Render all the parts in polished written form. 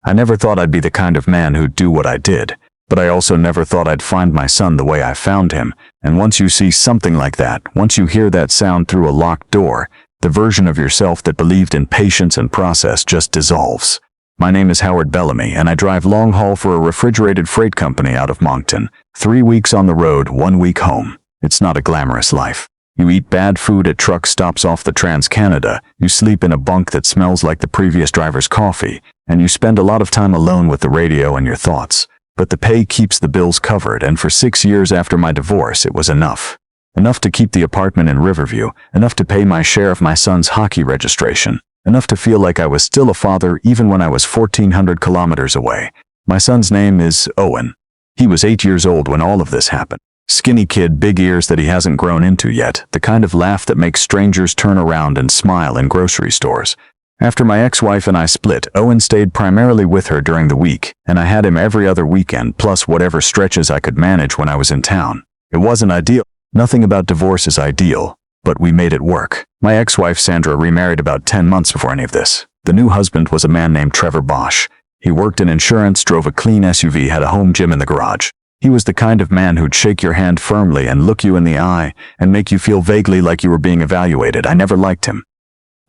I never thought I'd be the kind of man who'd do what I did, but I also never thought I'd find my son the way I found him, and once you see something like that, once you hear that sound through a locked door, the version of yourself that believed in patience and process just dissolves. My name is Howard Bellamy, and I drive long haul for a refrigerated freight company out of Moncton. 3 weeks on the road, 1 week home. It's not a glamorous life. You eat bad food at truck stops off the Trans-Canada, you sleep in a bunk that smells like the previous driver's coffee, and you spend a lot of time alone with the radio and your thoughts. But the pay keeps the bills covered, and for 6 years after my divorce, it was enough. Enough to keep the apartment in Riverview, enough to pay my share of my son's hockey registration, enough to feel like I was still a father even when I was 1,400 kilometers away. My son's name is Owen. He was 8 years old when all of this happened. Skinny kid, big ears that he hasn't grown into yet, the kind of laugh that makes strangers turn around and smile in grocery stores. After my ex-wife and I split, Owen stayed primarily with her during the week, and I had him every other weekend plus whatever stretches I could manage when I was in town. It wasn't ideal. Nothing about divorce is ideal, but we made it work. My ex-wife Sandra remarried about 10 months before any of this. The new husband was a man named Trevor Bosch. He worked in insurance, drove a clean SUV, had a home gym in the garage. He was the kind of man who'd shake your hand firmly and look you in the eye and make you feel vaguely like you were being evaluated. I never liked him.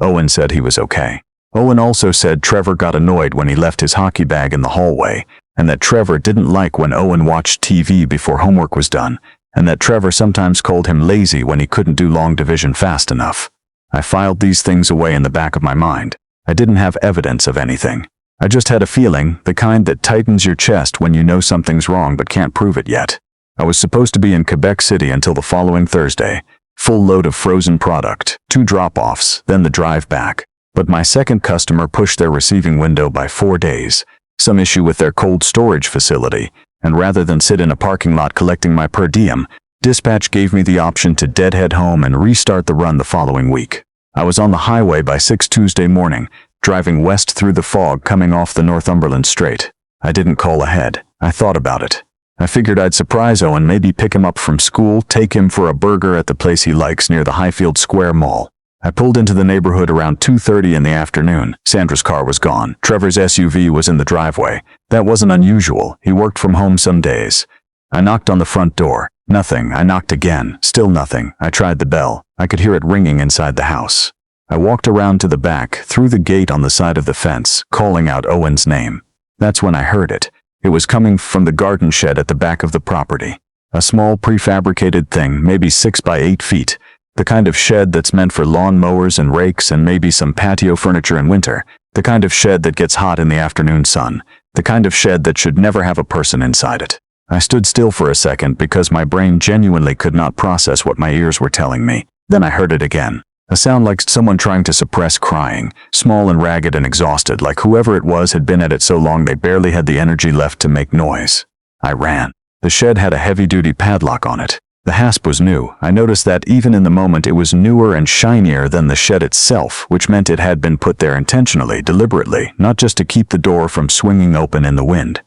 Owen said he was okay. Owen also said Trevor got annoyed when he left his hockey bag in the hallway, and that Trevor didn't like when Owen watched TV before homework was done, and that Trevor sometimes called him lazy when he couldn't do long division fast enough. I filed these things away in the back of my mind. I didn't have evidence of anything. I just had a feeling, the kind that tightens your chest when you know something's wrong but can't prove it yet. I was supposed to be in Quebec City until the following Thursday. Full load of frozen product, 2 drop-offs, then the drive back. But my second customer pushed their receiving window by 4 days. Some issue with their cold storage facility, and rather than sit in a parking lot collecting my per diem, dispatch gave me the option to deadhead home and restart the run the following week. I was on the highway by 6 Tuesday morning, driving west through the fog coming off the Northumberland Strait. I didn't call ahead. I thought about it. I figured I'd surprise Owen, maybe pick him up from school, take him for a burger at the place he likes near the Highfield Square Mall. I pulled into the neighborhood around 2:30 in the afternoon. Sandra's car was gone. Trevor's SUV was in the driveway. That wasn't unusual. He worked from home some days. I knocked on the front door. Nothing. I knocked again. Still nothing. I tried the bell. I could hear it ringing inside the house. I walked around to the back, through the gate on the side of the fence, calling out Owen's name. That's when I heard it. It was coming from the garden shed at the back of the property. A small prefabricated thing, maybe 6 by 8 feet. The kind of shed that's meant for lawn mowers and rakes and maybe some patio furniture in winter. The kind of shed that gets hot in the afternoon sun. The kind of shed that should never have a person inside it. I stood still for a second because my brain genuinely could not process what my ears were telling me. Then I heard it again. A sound like someone trying to suppress crying, small and ragged and exhausted, like whoever it was had been at it so long they barely had the energy left to make noise. I ran. The shed had a heavy-duty padlock on it. The hasp was new. I noticed that even in the moment it was newer and shinier than the shed itself, which meant it had been put there intentionally, deliberately, not just to keep the door from swinging open in the wind.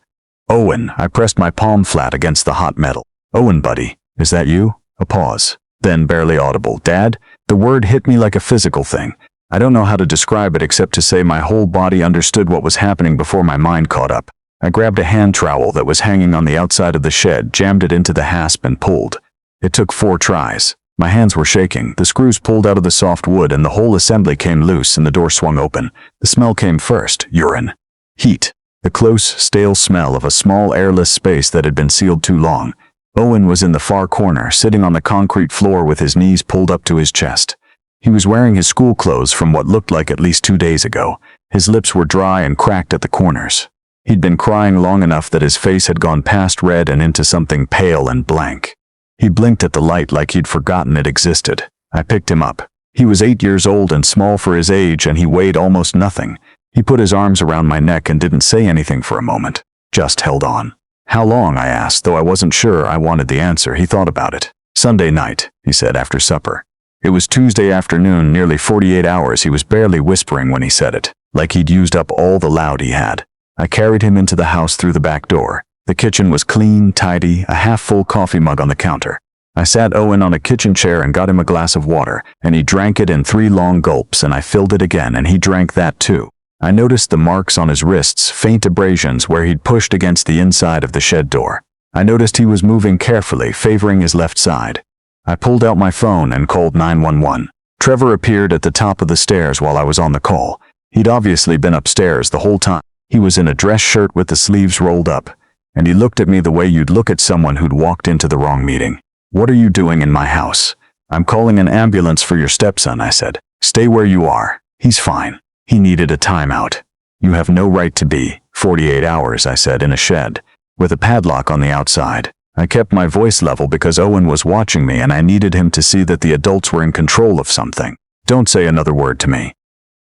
Owen, I pressed my palm flat against the hot metal. Owen, buddy, is that you? A pause. Then barely audible. Dad? The word hit me like a physical thing. I don't know how to describe it except to say my whole body understood what was happening before my mind caught up. I grabbed a hand trowel that was hanging on the outside of the shed, jammed it into the hasp and pulled. It took 4 tries. My hands were shaking. The screws pulled out of the soft wood and the whole assembly came loose and the door swung open. The smell came first. Urine. Heat. The close, stale smell of a small airless space that had been sealed too long. Owen was in the far corner, sitting on the concrete floor with his knees pulled up to his chest. He was wearing his school clothes from what looked like at least 2 days ago. His lips were dry and cracked at the corners. He'd been crying long enough that his face had gone past red and into something pale and blank. He blinked at the light like he'd forgotten it existed. I picked him up. He was 8 years old and small for his age, and he weighed almost nothing. He put his arms around my neck and didn't say anything for a moment. Just held on. How long, I asked, though I wasn't sure I wanted the answer. He thought about it. Sunday night, he said after supper. It was Tuesday afternoon, nearly 48 hours. He was barely whispering when he said it, like he'd used up all the loud he had. I carried him into the house through the back door. The kitchen was clean, tidy, a half-full coffee mug on the counter. I sat Owen on a kitchen chair and got him a glass of water, and he drank it in 3 long gulps, and I filled it again, and he drank that too. I noticed the marks on his wrists, faint abrasions where he'd pushed against the inside of the shed door. I noticed he was moving carefully, favoring his left side. I pulled out my phone and called 911. Trevor appeared at the top of the stairs while I was on the call. He'd obviously been upstairs the whole time. He was in a dress shirt with the sleeves rolled up, and he looked at me the way you'd look at someone who'd walked into the wrong meeting. "What are you doing in my house?" "I'm calling an ambulance for your stepson," I said. "Stay where you are. He's fine. He needed a timeout." "You have no right to be 48 hours," I said, "in a shed with a padlock on the outside." I kept my voice level because Owen was watching me and I needed him to see that the adults were in control of something. "Don't say another word to me."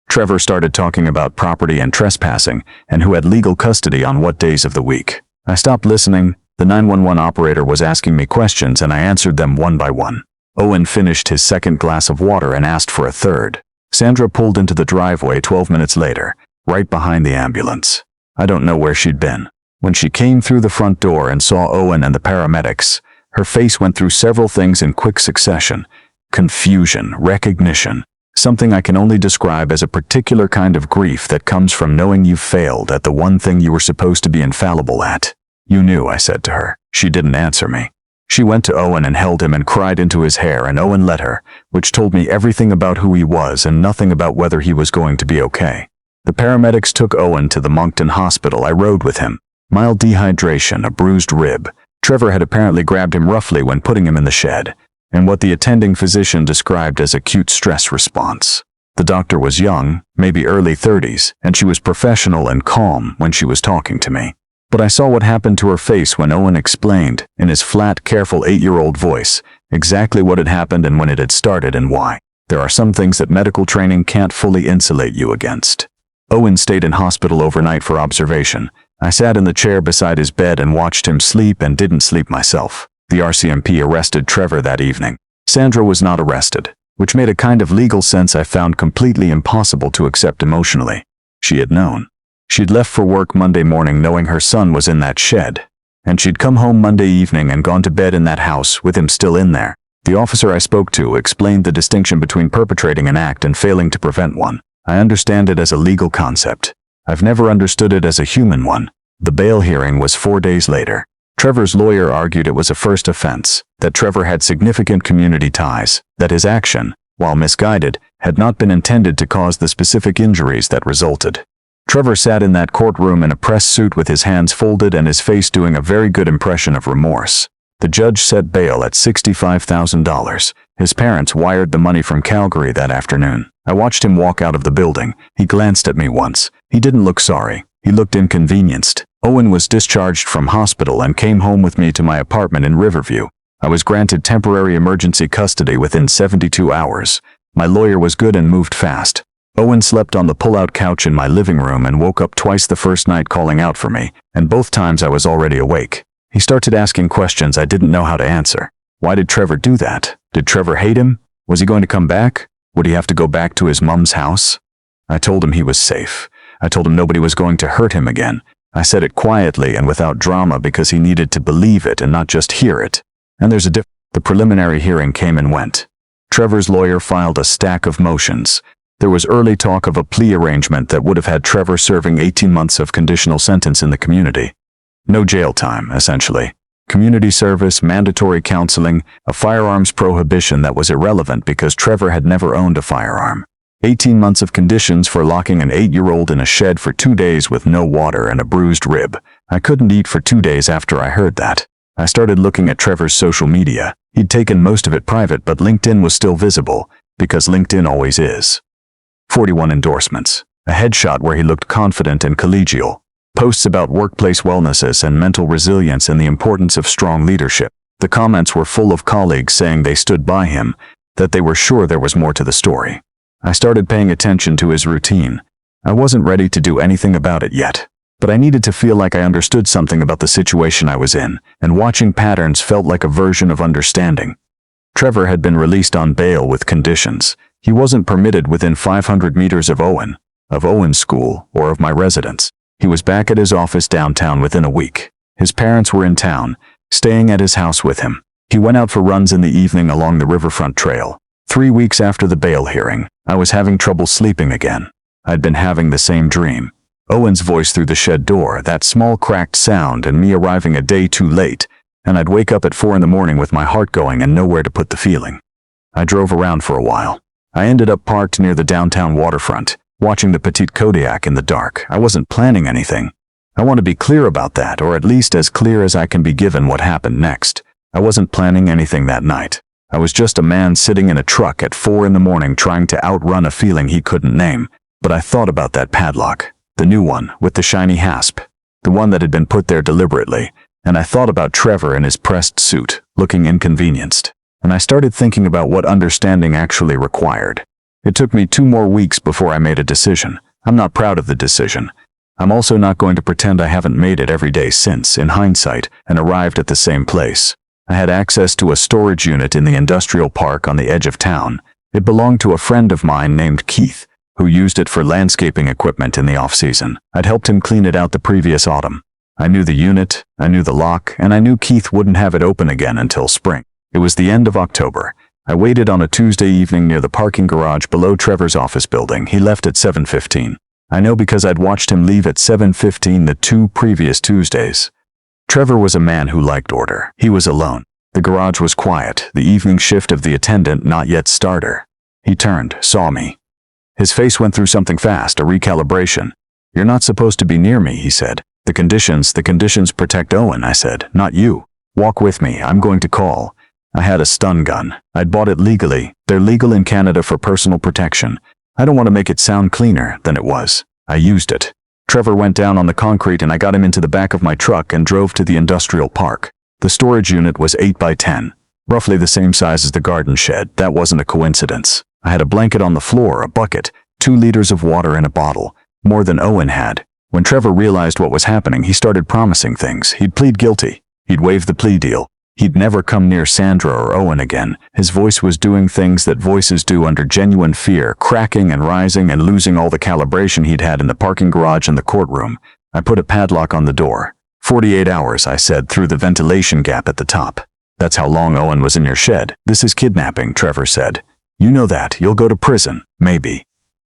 Trevor started talking about property and trespassing and who had legal custody on what days of the week. I stopped listening. The 911 operator was asking me questions and I answered them one by one. Owen finished his second glass of water and asked for a third. Sandra pulled into the driveway 12 minutes later, right behind the ambulance. I don't know where she'd been. When she came through the front door and saw Owen and the paramedics, her face went through several things in quick succession. Confusion, recognition, something I can only describe as a particular kind of grief that comes from knowing you've failed at the one thing you were supposed to be infallible at. "You knew," I said to her. She didn't answer me. She went to Owen and held him and cried into his hair, and Owen let her, which told me everything about who he was and nothing about whether he was going to be okay. The paramedics took Owen to the Moncton hospital. I rode with him. Mild dehydration, a bruised rib. Trevor had apparently grabbed him roughly when putting him in the shed, and what the attending physician described as acute stress response. The doctor was young, maybe early 30s, and she was professional and calm when she was talking to me. But I saw what happened to her face when Owen explained, in his flat, careful 8-year-old voice, exactly what had happened and when it had started and why. There are some things that medical training can't fully insulate you against. Owen stayed in hospital overnight for observation. I sat in the chair beside his bed and watched him sleep and didn't sleep myself. The RCMP arrested Trevor that evening. Sandra was not arrested, which made a kind of legal sense I found completely impossible to accept emotionally. She had known. She'd left for work Monday morning knowing her son was in that shed, and she'd come home Monday evening and gone to bed in that house with him still in there. The officer I spoke to explained the distinction between perpetrating an act and failing to prevent one. I understand it as a legal concept. I've never understood it as a human one. The bail hearing was 4 days later. Trevor's lawyer argued it was a first offense, that Trevor had significant community ties, that his action, while misguided, had not been intended to cause the specific injuries that resulted. Trevor sat in that courtroom in a press suit with his hands folded and his face doing a very good impression of remorse. The judge set bail at $65,000. His parents wired the money from Calgary that afternoon. I watched him walk out of the building. He glanced at me once. He didn't look sorry. He looked inconvenienced. Owen was discharged from hospital and came home with me to my apartment in Riverview. I was granted temporary emergency custody within 72 hours. My lawyer was good and moved fast. Owen slept on the pull-out couch in my living room and woke up twice the first night calling out for me, and both times I was already awake. He started asking questions I didn't know how to answer. Why did Trevor do that? Did Trevor hate him? Was he going to come back? Would he have to go back to his mom's house? I told him he was safe. I told him nobody was going to hurt him again. I said it quietly and without drama because he needed to believe it and not just hear it. And there's a difference. The preliminary hearing came and went. Trevor's lawyer filed a stack of motions. There was early talk of a plea arrangement that would have had Trevor serving 18 months of conditional sentence in the community. No jail time, essentially. Community service, mandatory counseling, a firearms prohibition that was irrelevant because Trevor had never owned a firearm. 18 months of conditions for locking an 8-year-old in a shed for 2 days with no water and a bruised rib. I couldn't eat for 2 days after I heard that. I started looking at Trevor's social media. He'd taken most of it private, but LinkedIn was still visible, because LinkedIn always is. 41 endorsements. A headshot where he looked confident and collegial. Posts about workplace wellness and mental resilience and the importance of strong leadership. The comments were full of colleagues saying they stood by him, that they were sure there was more to the story. I started paying attention to his routine. I wasn't ready to do anything about it yet, but I needed to feel like I understood something about the situation I was in, and watching patterns felt like a version of understanding. Trevor had been released on bail with conditions. He wasn't permitted within 500 meters of Owen's school, or of my residence. He was back at his office downtown within a week. His parents were in town, staying at his house with him. He went out for runs in the evening along the riverfront trail. 3 weeks after the bail hearing, I was having trouble sleeping again. I'd been having the same dream. Owen's voice through the shed door, that small cracked sound, and me arriving a day too late, and I'd wake up at 4 in the morning with my heart going and nowhere to put the feeling. I drove around for a while. I ended up parked near the downtown waterfront, watching the Petite Kodiak in the dark. I wasn't planning anything. I want to be clear about that, or at least as clear as I can be given what happened next. I wasn't planning anything that night. I was just a man sitting in a truck at 4 in the morning trying to outrun a feeling he couldn't name. But I thought about that padlock. The new one, with the shiny hasp. The one that had been put there deliberately. And I thought about Trevor in his pressed suit, looking inconvenienced. And I started thinking about what understanding actually required. It took me 2 more weeks before I made a decision. I'm not proud of the decision. I'm also not going to pretend I haven't made it every day since, in hindsight, and arrived at the same place. I had access to a storage unit in the industrial park on the edge of town. It belonged to a friend of mine named Keith, who used it for landscaping equipment in the off-season. I'd helped him clean it out the previous autumn. I knew the unit, I knew the lock, and I knew Keith wouldn't have it open again until spring. It was the end of October. I waited on a Tuesday evening near the parking garage below Trevor's office building. He left at 7:15. I know because I'd watched him leave at 7:15 the 2 previous Tuesdays. Trevor was a man who liked order. He was alone. The garage was quiet, the evening shift of the attendant not yet starter. He turned, saw me. His face went through something fast, a recalibration. "You're not supposed to be near me," he said. The conditions protect Owen," I said, "not you. Walk with me, I'm going to call." I had a stun gun. I'd bought it legally. They're legal in Canada for personal protection. I don't want to make it sound cleaner than it was. I used it. Trevor went down on the concrete and I got him into the back of my truck and drove to the industrial park. The storage unit was 8 by 10, roughly the same size as the garden shed. That wasn't a coincidence. I had a blanket on the floor, a bucket, 2 liters of water in a bottle, more than Owen had. When Trevor realized what was happening, he started promising things. He'd plead guilty. He'd waive the plea deal. He'd never come near Sandra or Owen again. His voice was doing things that voices do under genuine fear, cracking and rising and losing all the calibration he'd had in the parking garage and the courtroom. I put a padlock on the door. 48 hours, I said, through the ventilation gap at the top. "That's how long Owen was in your shed. This is kidnapping," Trevor said. "You know that. You'll go to prison. Maybe.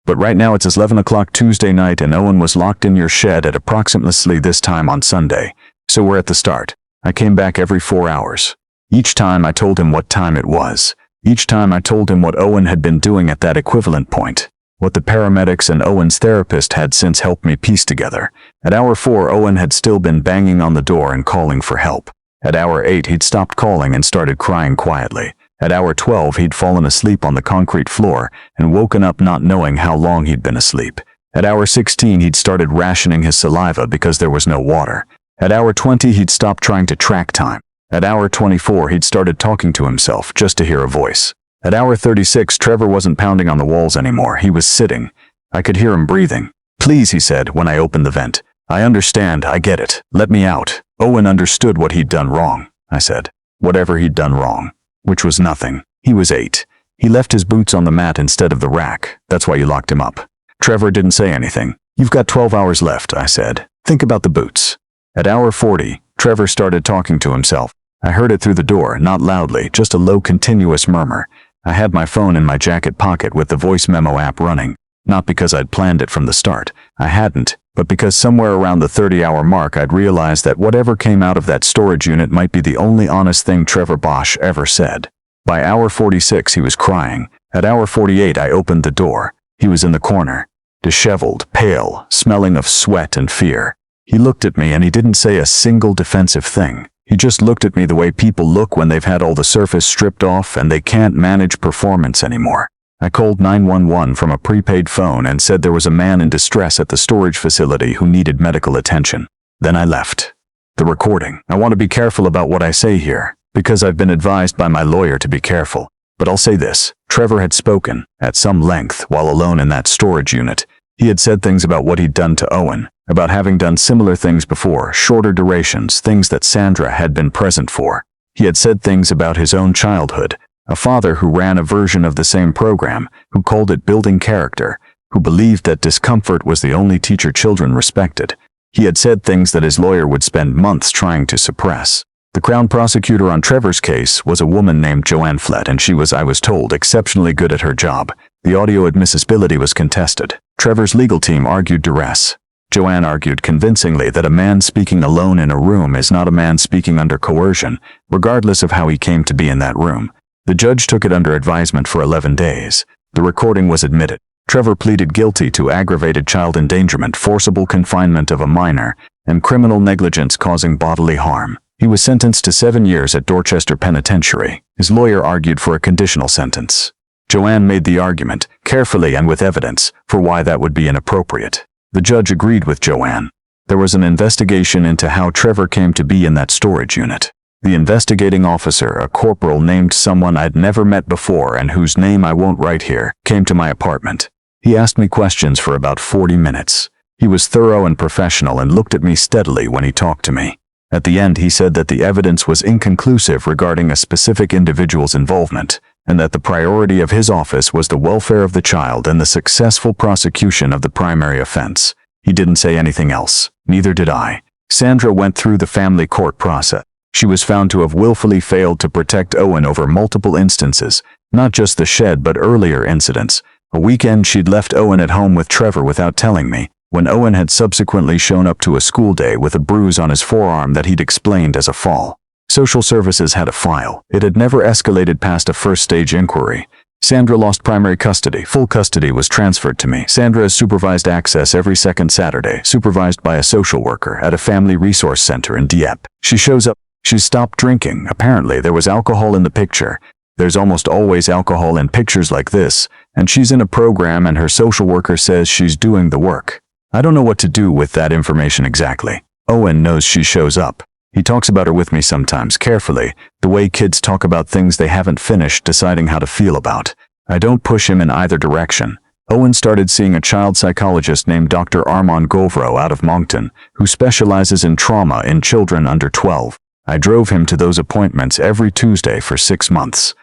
But right now it's 11 o'clock Tuesday night and Owen was locked in your shed at approximately this time on Sunday. So we're at the start. I came back every 4 hours. Each time I told him what time it was. Each time I told him what Owen had been doing at that equivalent point. What the paramedics and Owen's therapist had since helped me piece together. At hour 4, Owen had still been banging on the door and calling for help. At hour 8, he'd stopped calling and started crying quietly. At hour 12, he'd fallen asleep on the concrete floor and woken up not knowing how long he'd been asleep. At hour 16, he'd started rationing his saliva because there was no water. At hour 20, he'd stopped trying to track time. At hour 24, he'd started talking to himself just to hear a voice. At hour 36, Trevor wasn't pounding on the walls anymore. He was sitting. I could hear him breathing. "Please," he said when I opened the vent. "I understand. I get it. Let me out." Owen understood what he'd done wrong, I said. Whatever he'd done wrong. Which was nothing. He was 8. He left his boots on the mat instead of the rack. That's why you locked him up. Trevor didn't say anything. "You've got 12 hours left," I said. "Think about the boots." At hour 40, Trevor started talking to himself. I heard it through the door, not loudly, just a low continuous murmur. I had my phone in my jacket pocket with the voice memo app running. Not because I'd planned it from the start. I hadn't, but because somewhere around the 30-hour mark I'd realized that whatever came out of that storage unit might be the only honest thing Trevor Bosch ever said. By hour 46 he was crying. At hour 48 I opened the door. He was in the corner. Disheveled, pale, smelling of sweat and fear. He looked at me and he didn't say a single defensive thing. He just looked at me the way people look when they've had all the surface stripped off and they can't manage performance anymore. I called 911 from a prepaid phone and said there was a man in distress at the storage facility who needed medical attention. Then I left. The recording. I want to be careful about what I say here, because I've been advised by my lawyer to be careful. But I'll say this. Trevor had spoken, at some length, while alone in that storage unit. He had said things about what he'd done to Owen, about having done similar things before, shorter durations, things that Sandra had been present for. He had said things about his own childhood, a father who ran a version of the same program, who called it building character, who believed that discomfort was the only teacher children respected. He had said things that his lawyer would spend months trying to suppress. The Crown prosecutor on Trevor's case was a woman named Joanne Flett, and she was, I was told, exceptionally good at her job. The audio admissibility was contested. Trevor's legal team argued duress. Joanne argued convincingly that a man speaking alone in a room is not a man speaking under coercion, regardless of how he came to be in that room. The judge took it under advisement for 11 days. The recording was admitted. Trevor pleaded guilty to aggravated child endangerment, forcible confinement of a minor, and criminal negligence causing bodily harm. He was sentenced to 7 years at Dorchester Penitentiary. His lawyer argued for a conditional sentence. Joanne made the argument, carefully and with evidence, for why that would be inappropriate. The judge agreed with Joanne. There was an investigation into how Trevor came to be in that storage unit. The investigating officer, a corporal named someone I'd never met before and whose name I won't write here, came to my apartment. He asked me questions for about 40 minutes. He was thorough and professional and looked at me steadily when he talked to me. At the end, he said that the evidence was inconclusive regarding a specific individual's involvement, and that the priority of his office was the welfare of the child and the successful prosecution of the primary offense. He didn't say anything else. Neither did I. Sandra went through the family court process. She was found to have willfully failed to protect Owen over multiple instances, not just the shed but earlier incidents. A weekend she'd left Owen at home with Trevor without telling me, when Owen had subsequently shown up to a school day with a bruise on his forearm that he'd explained as a fall. Social services had a file. It had never escalated past a first-stage inquiry. Sandra lost primary custody. Full custody was transferred to me. Sandra has supervised access every second Saturday, supervised by a social worker at a family resource center in Dieppe. She shows up. She's stopped drinking. Apparently, there was alcohol in the picture. There's almost always alcohol in pictures like this, and she's in a program and her social worker says she's doing the work. I don't know what to do with that information exactly. Owen knows she shows up. He talks about her with me sometimes, carefully, the way kids talk about things they haven't finished deciding how to feel about. I don't push him in either direction. Owen started seeing a child psychologist named Dr. Armand Govro out of Moncton, who specializes in trauma in children under 12. I drove him to those appointments every Tuesday for 6 months.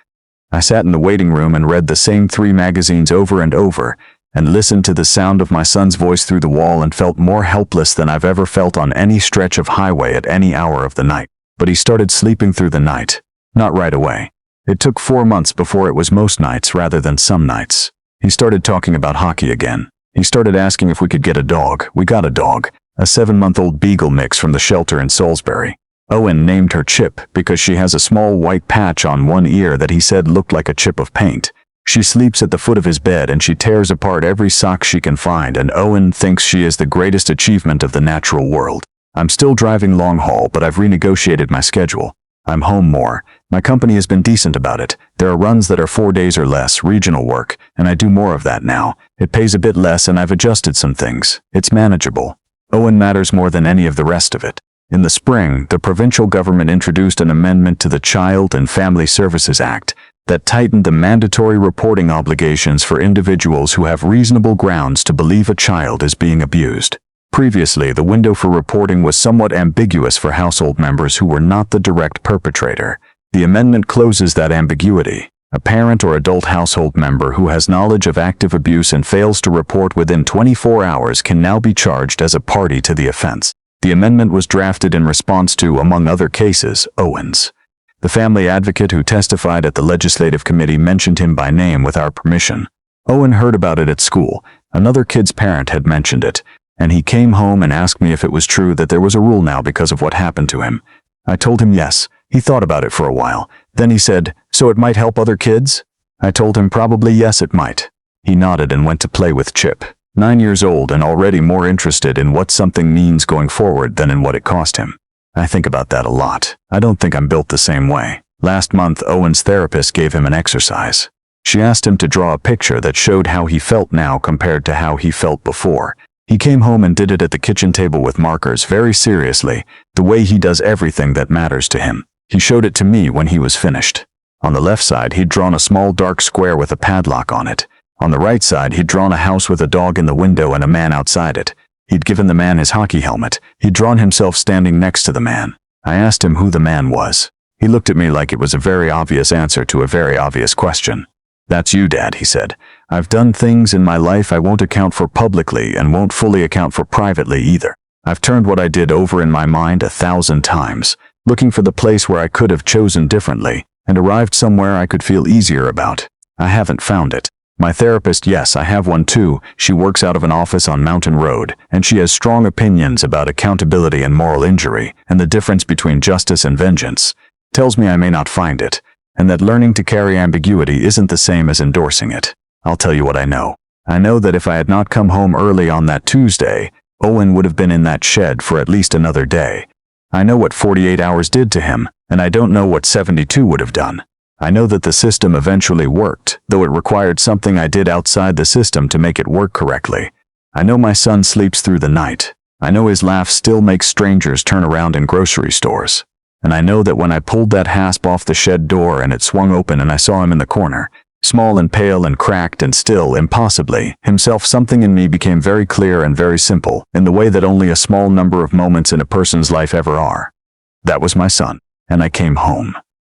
I sat in the waiting room and read the same 3 magazines over and over, and listened to the sound of my son's voice through the wall and felt more helpless than I've ever felt on any stretch of highway at any hour of the night. But he started sleeping through the night. Not right away. It took 4 months before it was most nights rather than some nights. He started talking about hockey again. He started asking if we could get a dog. We got a dog, a 7-month-old beagle mix from the shelter in Salisbury. Owen named her Chip because she has a small white patch on one ear that he said looked like a chip of paint. She sleeps at the foot of his bed and she tears apart every sock she can find, and Owen thinks she is the greatest achievement of the natural world. I'm still driving long haul, but I've renegotiated my schedule. I'm home more. My company has been decent about it. There are runs that are 4 days or less, regional work, and I do more of that now. It pays a bit less and I've adjusted some things. It's manageable. Owen matters more than any of the rest of it. In the spring, the provincial government introduced an amendment to the Child and Family Services Act that tightened the mandatory reporting obligations for individuals who have reasonable grounds to believe a child is being abused. Previously, the window for reporting was somewhat ambiguous for household members who were not the direct perpetrator. The amendment closes that ambiguity. A parent or adult household member who has knowledge of active abuse and fails to report within 24 hours can now be charged as a party to the offense. The amendment was drafted in response to, among other cases, Owen's. The family advocate who testified at the legislative committee mentioned him by name with our permission. Owen heard about it at school. Another kid's parent had mentioned it, and he came home and asked me if it was true that there was a rule now because of what happened to him. I told him yes. He thought about it for a while. Then he said, "So it might help other kids?" I told him probably yes, it might. He nodded and went to play with Chip, 9 years old and already more interested in what something means going forward than in what it cost him. I think about that a lot. I don't think I'm built the same way. Last month, Owen's therapist gave him an exercise. She asked him to draw a picture that showed how he felt now compared to how he felt before. He came home and did it at the kitchen table with markers very seriously, the way he does everything that matters to him. He showed it to me when he was finished. On the left side, he'd drawn a small dark square with a padlock on it. On the right side, he'd drawn a house with a dog in the window and a man outside it. He'd given the man his hockey helmet. He'd drawn himself standing next to the man. I asked him who the man was. He looked at me like it was a very obvious answer to a very obvious question. "That's you, Dad," he said. "I've done things in my life I won't account for publicly and won't fully account for privately either. I've turned what I did over in my mind 1,000 times, looking for the place where I could have chosen differently and arrived somewhere I could feel easier about. I haven't found it. My therapist, yes, I have one too. She works out of an office on Mountain Road, and she has strong opinions about accountability and moral injury, and the difference between justice and vengeance. Tells me I may not find it, and that learning to carry ambiguity isn't the same as endorsing it. I'll tell you what I know. I know that if I had not come home early on that Tuesday, Owen would have been in that shed for at least another day. I know what 48 hours did to him, and I don't know what 72 would have done. I know that the system eventually worked, though it required something I did outside the system to make it work correctly. I know my son sleeps through the night. I know his laugh still makes strangers turn around in grocery stores. And I know that when I pulled that hasp off the shed door and it swung open and I saw him in the corner, small and pale and cracked and still, impossibly, himself, something in me became very clear and very simple, in the way that only a small number of moments in a person's life ever are. That was my son, and I came home.